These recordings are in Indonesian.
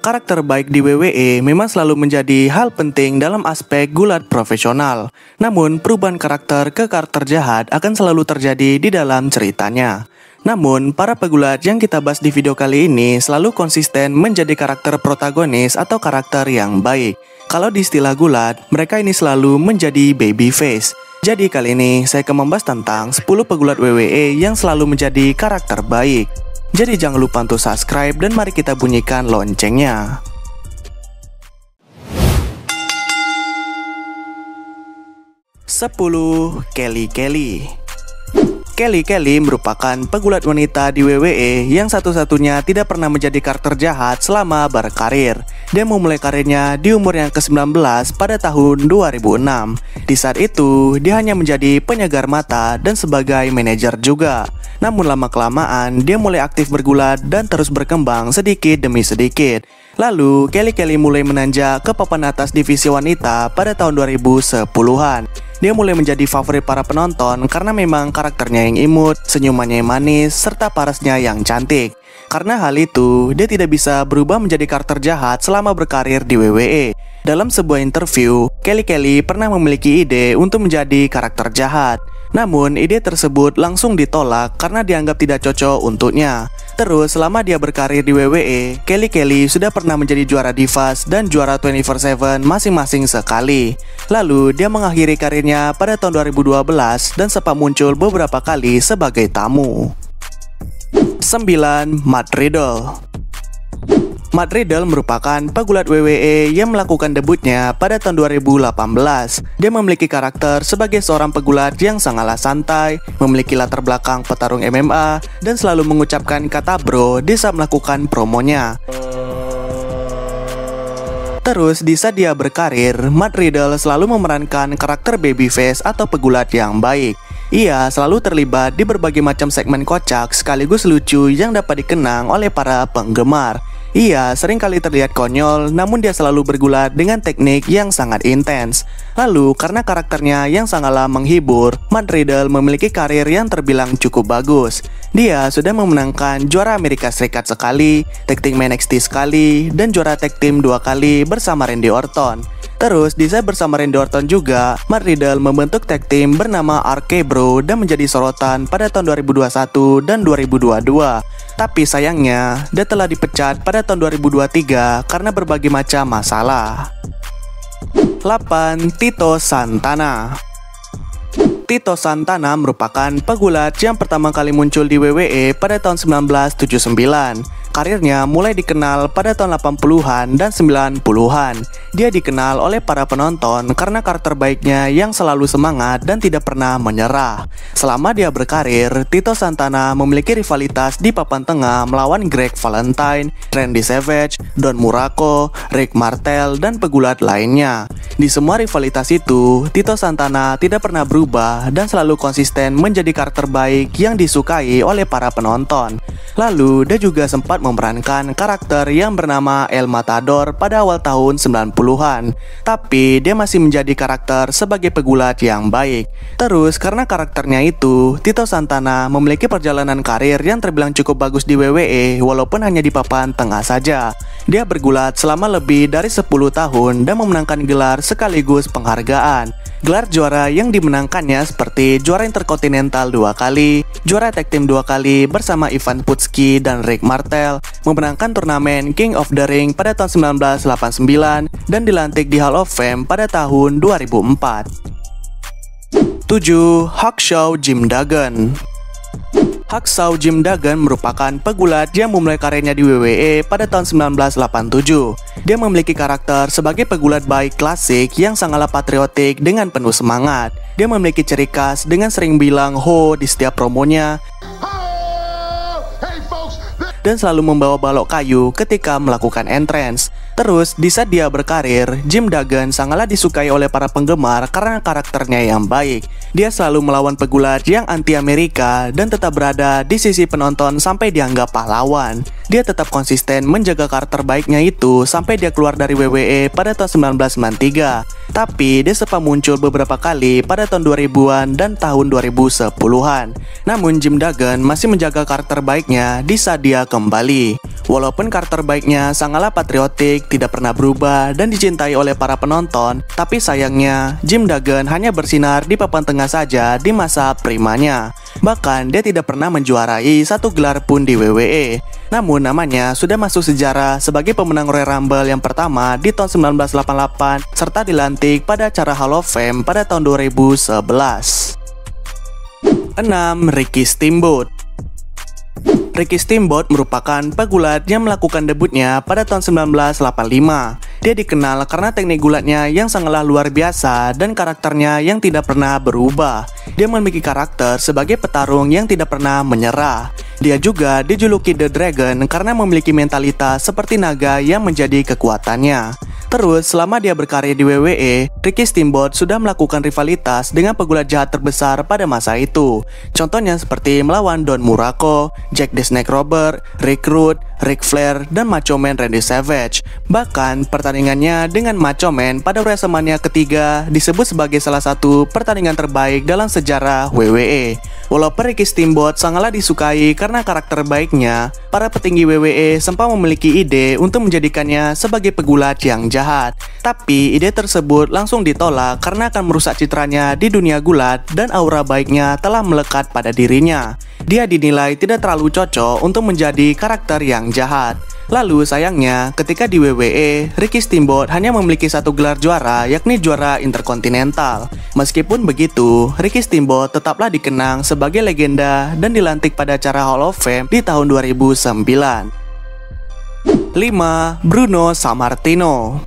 karakter baik di WWE memang selalu menjadi hal penting dalam aspek gulat profesional. Namun, perubahan karakter ke karakter jahat akan selalu terjadi di dalam ceritanya. Namun, para pegulat yang kita bahas di video kali ini selalu konsisten menjadi karakter protagonis atau karakter yang baik. Kalau di istilah gulat, mereka ini selalu menjadi babyface. Jadi kali ini saya akan membahas tentang 10 pegulat WWE yang selalu menjadi karakter baik. Jadi jangan lupa untuk subscribe dan mari kita bunyikan loncengnya. 10. Kelly Kelly. Kelly Kelly merupakan pegulat wanita di WWE yang satu-satunya tidak pernah menjadi karakter jahat selama berkarir. Dia memulai karirnya di umur yang ke-19 pada tahun 2006. Di saat itu, dia hanya menjadi penyegar mata dan sebagai manajer juga. Namun lama-kelamaan, dia mulai aktif bergulat dan terus berkembang sedikit demi sedikit. Lalu, Kelly Kelly mulai menanjak ke papan atas divisi wanita pada tahun 2010-an. Dia mulai menjadi favorit para penonton karena memang karakternya yang imut, senyumannya yang manis, serta parasnya yang cantik. Karena hal itu, dia tidak bisa berubah menjadi karakter jahat selama berkarir di WWE. Dalam sebuah interview, Kelly Kelly pernah memiliki ide untuk menjadi karakter jahat. Namun, ide tersebut langsung ditolak karena dianggap tidak cocok untuknya. Terus, selama dia berkarir di WWE, Kelly Kelly sudah pernah menjadi juara Divas dan juara 24/7 masing-masing sekali. Lalu, dia mengakhiri karirnya pada tahun 2012 dan sempat muncul beberapa kali sebagai tamu. 9. Matt Riddle. Matt Riddle merupakan pegulat WWE yang melakukan debutnya pada tahun 2018. Dia memiliki karakter sebagai seorang pegulat yang sangatlah santai, memiliki latar belakang petarung MMA, dan selalu mengucapkan kata bro di saat melakukan promonya. Terus, di saat dia berkarir, Matt Riddle selalu memerankan karakter babyface atau pegulat yang baik. Ia selalu terlibat di berbagai macam segmen kocak sekaligus lucu yang dapat dikenang oleh para penggemar. Ia sering kali terlihat konyol, namun dia selalu bergulat dengan teknik yang sangat intens. Lalu, karena karakternya yang sangatlah menghibur, Matt Riddle memiliki karir yang terbilang cukup bagus. Dia sudah memenangkan juara Amerika Serikat sekali, tag team NXT sekali, dan juara tag team 2 kali bersama Randy Orton. Terus, di saat bersama Randy Orton juga, Matt Riddle membentuk tag team bernama RK Bro dan menjadi sorotan pada tahun 2021 dan 2022. Tapi sayangnya, dia telah dipecat pada tahun 2023 karena berbagai macam masalah. 8. Tito Santana. Tito Santana merupakan pegulat yang pertama kali muncul di WWE pada tahun 1979. Karirnya mulai dikenal pada tahun 80-an dan 90-an. Dia dikenal oleh para penonton karena karakter baiknya yang selalu semangat dan tidak pernah menyerah. Selama dia berkarir, Tito Santana memiliki rivalitas di papan tengah melawan Greg Valentine, Randy Savage, Don Muraco, Rick Martel, dan pegulat lainnya. Di semua rivalitas itu, Tito Santana tidak pernah berubah dan selalu konsisten menjadi karakter baik yang disukai oleh para penonton. Lalu, dia juga sempat memerankan karakter yang bernama El Matador pada awal tahun 90-an. Tapi, dia masih menjadi karakter sebagai pegulat yang baik. Terus, karena karakternya itu, Tito Santana memiliki perjalanan karir yang terbilang cukup bagus di WWE walaupun hanya di papan tengah saja. Dia bergulat selama lebih dari 10 tahun dan memenangkan gelar sekaligus penghargaan. Gelar juara yang dimenangkannya seperti juara Intercontinental 2 kali, juara tag team 2 kali bersama Ivan Putski dan Rick Martel, memenangkan turnamen King of the Ring pada tahun 1989, dan dilantik di Hall of Fame pada tahun 2004. 7. Hacksaw Jim Duggan. Hacksaw Jim Duggan merupakan pegulat yang memulai karirnya di WWE pada tahun 1987. Dia memiliki karakter sebagai pegulat baik klasik yang sangatlah patriotik dengan penuh semangat. Dia memiliki ciri khas dengan sering bilang ho di setiap promonya dan selalu membawa balok kayu ketika melakukan entrance. Terus, di saat dia berkarir, Jim Duggan sangatlah disukai oleh para penggemar karena karakternya yang baik. Dia selalu melawan pegulat yang anti-Amerika dan tetap berada di sisi penonton sampai dianggap pahlawan. Dia tetap konsisten menjaga karakter baiknya itu sampai dia keluar dari WWE pada tahun 1993. Tapi dia sempat muncul beberapa kali pada tahun 2000-an dan tahun 2010-an. Namun Jim Duggan masih menjaga karakter baiknya di saat dia kembali. Walaupun karakter baiknya sangatlah patriotik, tidak pernah berubah dan dicintai oleh para penonton, tapi sayangnya Jim Duggan hanya bersinar di papan tengah saja di masa primanya. Bahkan dia tidak pernah menjuarai satu gelar pun di WWE. Namun namanya sudah masuk sejarah sebagai pemenang Royal Rumble yang pertama di tahun 1988 serta dilantik pada acara Hall of Fame pada tahun 2011. 6. Ricky Steamboat. Ricky Steamboat merupakan pegulat yang melakukan debutnya pada tahun 1985. Dia dikenal karena teknik gulatnya yang sangatlah luar biasa dan karakternya yang tidak pernah berubah. Dia memiliki karakter sebagai petarung yang tidak pernah menyerah. Dia juga dijuluki The Dragon karena memiliki mentalitas seperti naga yang menjadi kekuatannya. Terus, selama dia berkarir di WWE, Ricky Steamboat sudah melakukan rivalitas dengan pegulat jahat terbesar pada masa itu. Contohnya seperti melawan Don Muraco, Jack the Snake Robber, Rick Rude, Ric Flair, dan Macho Man Randy Savage. Bahkan, pertandingannya dengan Macho Man pada WrestleMania ketiga disebut sebagai salah satu pertandingan terbaik dalam sejarah WWE. Walaupun Ricky Steamboat sangatlah disukai karena karakter baiknya, para petinggi WWE sempat memiliki ide untuk menjadikannya sebagai pegulat yang jahat. Tapi ide tersebut langsung ditolak karena akan merusak citranya di dunia gulat dan aura baiknya telah melekat pada dirinya. Dia dinilai tidak terlalu cocok untuk menjadi karakter yang jahat. Lalu sayangnya ketika di WWE, Ricky Steamboat hanya memiliki satu gelar juara, yakni juara Intercontinental. Meskipun begitu, Ricky Steamboat tetaplah dikenang sebagai legenda dan dilantik pada acara Hall of Fame di tahun 2009. 5. Bruno Sammartino.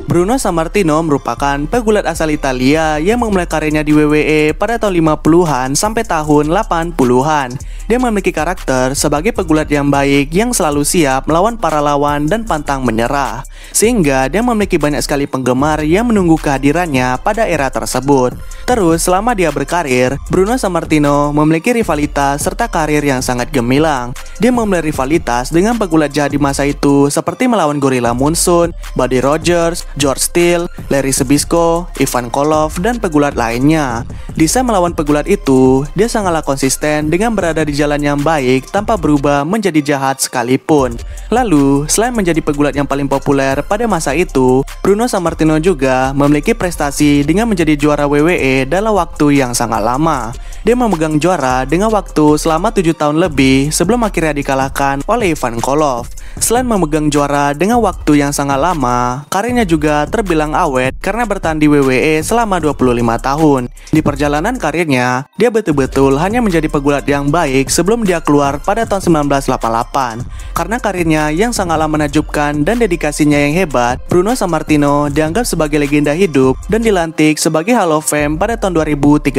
Bruno Sammartino merupakan pegulat asal Italia yang memulai karirnya di WWE pada tahun 50-an sampai tahun 80-an. Dia memiliki karakter sebagai pegulat yang baik yang selalu siap melawan para lawan dan pantang menyerah. Sehingga dia memiliki banyak sekali penggemar yang menunggu kehadirannya pada era tersebut. Terus selama dia berkarir, Bruno Sammartino memiliki rivalitas serta karir yang sangat gemilang. Dia memulai rivalitas dengan pegulat jahat di masa itu seperti melawan Gorilla Monsoon, Buddy Rogers, George Steele, Larry Zbyszko, Ivan Koloff, dan pegulat lainnya. Di saat melawan pegulat itu, dia sangatlah konsisten dengan berada di jalan yang baik tanpa berubah menjadi jahat sekalipun. Lalu, selain menjadi pegulat yang paling populer pada masa itu, Bruno Sammartino juga memiliki prestasi dengan menjadi juara WWE dalam waktu yang sangat lama. Dia memegang juara dengan waktu selama 7 tahun lebih sebelum akhirnya dikalahkan oleh Ivan Koloff. Selain memegang juara dengan waktu yang sangat lama, karirnya juga terbilang awet karena bertahan di WWE selama 25 tahun. Di perjalanan karirnya, dia betul-betul hanya menjadi pegulat yang baik sebelum dia keluar pada tahun 1988. Karena karirnya yang sangatlah menakjubkan dan dedikasinya yang hebat, Bruno Sammartino dianggap sebagai legenda hidup dan dilantik sebagai Hall of Fame pada tahun 2013.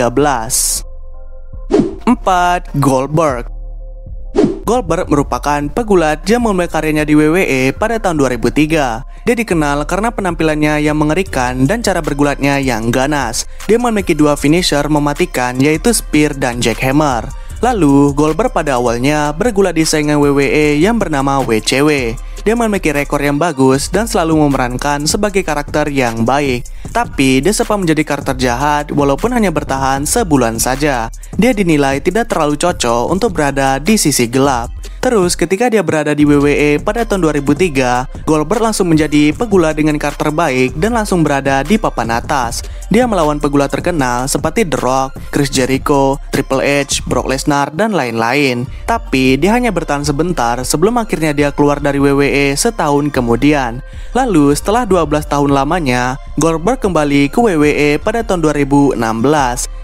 4. Goldberg. Goldberg merupakan pegulat yang memulai karirnya di WWE pada tahun 2003. Dia dikenal karena penampilannya yang mengerikan dan cara bergulatnya yang ganas. Dia memiliki dua finisher mematikan, yaitu Spear dan Jackhammer. Lalu, Goldberg pada awalnya bergulat di saingan WWE yang bernama WCW. Dia memiliki rekor yang bagus dan selalu memerankan sebagai karakter yang baik. Tapi dia sempat menjadi karakter jahat walaupun hanya bertahan sebulan saja. Dia dinilai tidak terlalu cocok untuk berada di sisi gelap. Terus ketika dia berada di WWE pada tahun 2003, Goldberg langsung menjadi pegulat dengan karakter baik dan langsung berada di papan atas. Dia melawan pegulat terkenal seperti The Rock, Chris Jericho, Triple H, Brock Lesnar, dan lain-lain. Tapi dia hanya bertahan sebentar sebelum akhirnya dia keluar dari WWE setahun kemudian. Lalu setelah 12 tahun lamanya, Goldberg kembali ke WWE pada tahun 2016.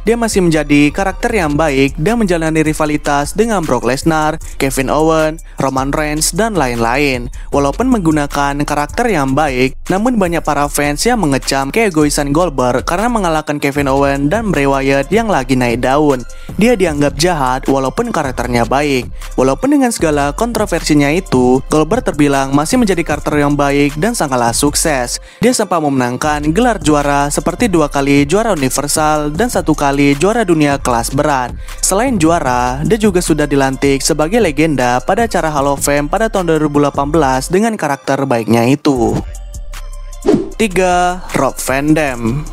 Dia masih menjadi karakter yang baik dan menjalani rivalitas dengan Brock Lesnar, Kevin Owens, Roman Reigns, dan lain-lain. Walaupun menggunakan karakter yang baik, namun banyak para fans yang mengecam keegoisan Goldberg karena mengalahkan Kevin Owens dan Bray Wyatt yang lagi naik daun. Dia dianggap jahat walaupun karakternya baik. Walaupun dengan segala kontroversinya itu, Goldberg terbilang masih menjadi karakter yang baik dan sangatlah sukses. Dia sempat memenangkan gelar juara seperti 2 kali juara universal dan 1 kali juara dunia kelas berat. Selain juara, dia juga sudah dilantik sebagai legenda pada acara Hall of Fame pada tahun 2018 dengan karakter baiknya itu. 3. 3. Rob Van Dam.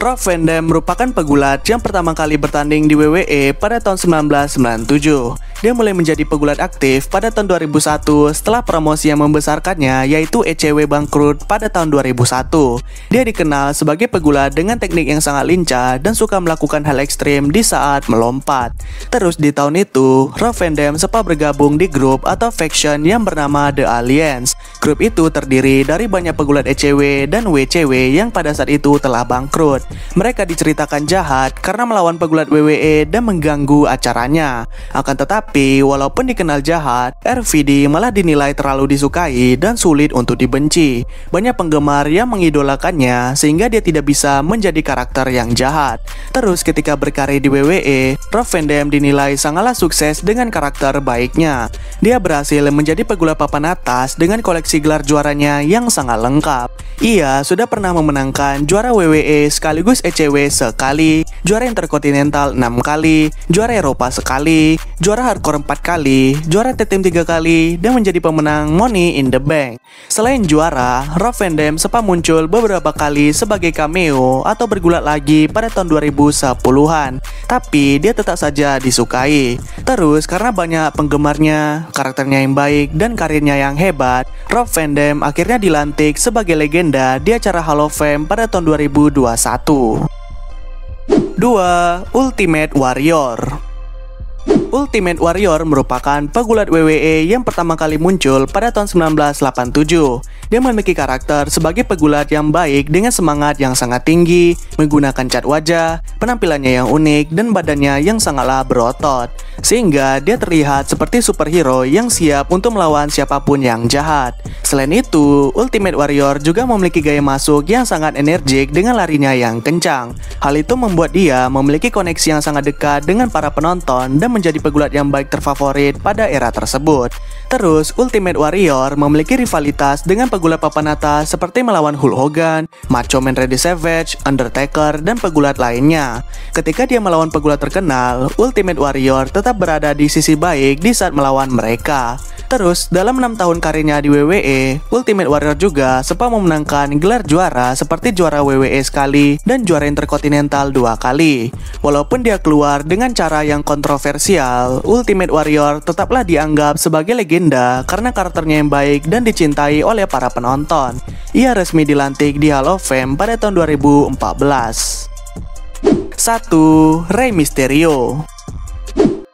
Rob Van Dam merupakan pegulat yang pertama kali bertanding di WWE pada tahun 1997. Dia mulai menjadi pegulat aktif pada tahun 2001 setelah promosi yang membesarkannya, yaitu ECW bangkrut pada tahun 2001. Dia dikenal sebagai pegulat dengan teknik yang sangat lincah dan suka melakukan hal ekstrim di saat melompat. Terus di tahun itu, Rob Van Dam sempat bergabung di grup atau faction yang bernama The Alliance. Grup itu terdiri dari banyak pegulat ECW dan WCW yang pada saat itu telah bangkrut. Mereka diceritakan jahat karena melawan pegulat WWE dan mengganggu acaranya. Akan tetapi, walaupun dikenal jahat, RVD malah dinilai terlalu disukai dan sulit untuk dibenci. Banyak penggemar yang mengidolakannya sehingga dia tidak bisa menjadi karakter yang jahat. Terus ketika berkarir di WWE, Rob Van Dam dinilai sangatlah sukses dengan karakter baiknya. Dia berhasil menjadi pegulat papan atas dengan koleksi gelar juaranya yang sangat lengkap. Ia sudah pernah memenangkan juara WWE sekaligus ECW sekali, juara Intercontinental 6 kali, juara Eropa sekali, juara Hardcore 4 kali, juara Tag Team 3 kali, dan menjadi pemenang Money in the Bank. Selain juara, Rob Van Dam sempat muncul beberapa kali sebagai cameo atau bergulat lagi pada tahun 2010-an, tapi dia tetap saja disukai. Terus karena banyak penggemarnya, karakternya yang baik, dan karirnya yang hebat, Rob Van Dam akhirnya dilantik sebagai legenda di acara Hall of Fame pada tahun 2021. 2. Ultimate Warrior. Ultimate Warrior merupakan pegulat WWE yang pertama kali muncul pada tahun 1987. Dia memiliki karakter sebagai pegulat yang baik dengan semangat yang sangat tinggi, menggunakan cat wajah, penampilannya yang unik, dan badannya yang sangatlah berotot. Sehingga dia terlihat seperti superhero yang siap untuk melawan siapapun yang jahat. Selain itu, Ultimate Warrior juga memiliki gaya masuk yang sangat energik dengan larinya yang kencang. Hal itu membuat dia memiliki koneksi yang sangat dekat dengan para penonton dan menjadi pegulat yang baik terfavorit pada era tersebut. Terus, Ultimate Warrior memiliki rivalitas dengan pegulat papan atas seperti melawan Hulk Hogan, Macho Man Randy Savage, Undertaker, dan pegulat lainnya. Ketika dia melawan pegulat terkenal, Ultimate Warrior tetap berada di sisi baik di saat melawan mereka. Terus, dalam 6 tahun karirnya di WWE, Ultimate Warrior juga sempat memenangkan gelar juara seperti juara WWE sekali dan juara Intercontinental 2 kali. Walaupun dia keluar dengan cara yang kontroversial, Ultimate Warrior tetaplah dianggap sebagai legenda karena karakternya yang baik dan dicintai oleh para penonton. Ia resmi dilantik di Hall of Fame pada tahun 2014. 1. Rey Mysterio.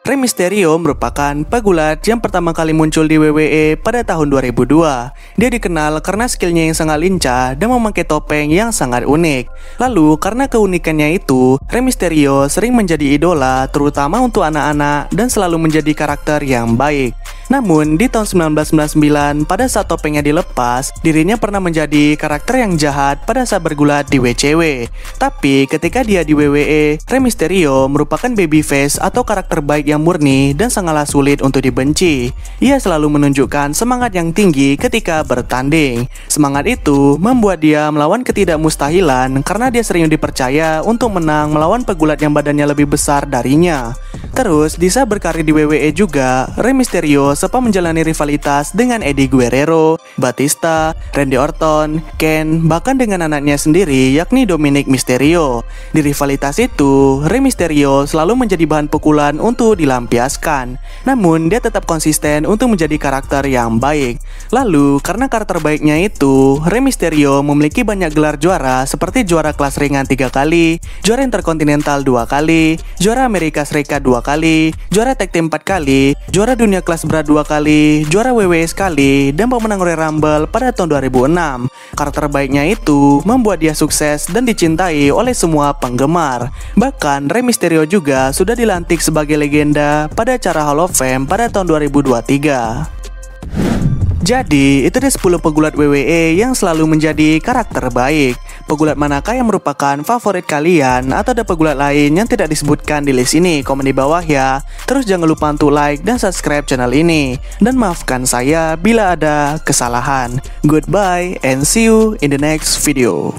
Rey Mysterio merupakan pegulat yang pertama kali muncul di WWE pada tahun 2002. Dia dikenal karena skillnya yang sangat lincah dan memakai topeng yang sangat unik. Lalu, karena keunikannya itu, Rey Mysterio sering menjadi idola terutama untuk anak-anak dan selalu menjadi karakter yang baik. Namun, di tahun 1999, pada saat topengnya dilepas, dirinya pernah menjadi karakter yang jahat pada saat bergulat di WCW. Tapi, ketika dia di WWE, Rey Mysterio merupakan babyface atau karakter baik yang murni dan sangatlah sulit untuk dibenci. Ia selalu menunjukkan semangat yang tinggi ketika bertanding. Semangat itu membuat dia melawan ketidakmustahilan karena dia sering dipercaya untuk menang melawan pegulat yang badannya lebih besar darinya. Terus, di saat berkarir di WWE juga, Rey Mysterio sempat menjalani rivalitas dengan Eddie Guerrero, Batista, Randy Orton, Ken, bahkan dengan anaknya sendiri yakni Dominic Mysterio. Di rivalitas itu, Rey Mysterio selalu menjadi bahan pukulan untuk dilampiaskan. Namun, dia tetap konsisten untuk menjadi karakter yang baik. Lalu, karena karakter baiknya itu, Rey Mysterio memiliki banyak gelar juara seperti juara kelas ringan 3 kali, juara Intercontinental 2 kali, juara Amerika Serikat 2 kali, juara Tag Team 4 kali, juara dunia kelas berat 2 kali, juara WWE sekali, dan pemenang Royal Rumble pada tahun 2006. Karakter baiknya itu membuat dia sukses dan dicintai oleh semua penggemar. Bahkan Rey Mysterio juga sudah dilantik sebagai legenda pada acara Hall of Fame pada tahun 2023. Jadi, itu dia 10 pegulat WWE yang selalu menjadi karakter baik. Pegulat manakah yang merupakan favorit kalian? Atau ada pegulat lain yang tidak disebutkan di list ini? Komen di bawah ya. Terus jangan lupa untuk like dan subscribe channel ini. Dan maafkan saya bila ada kesalahan. Goodbye and see you in the next video.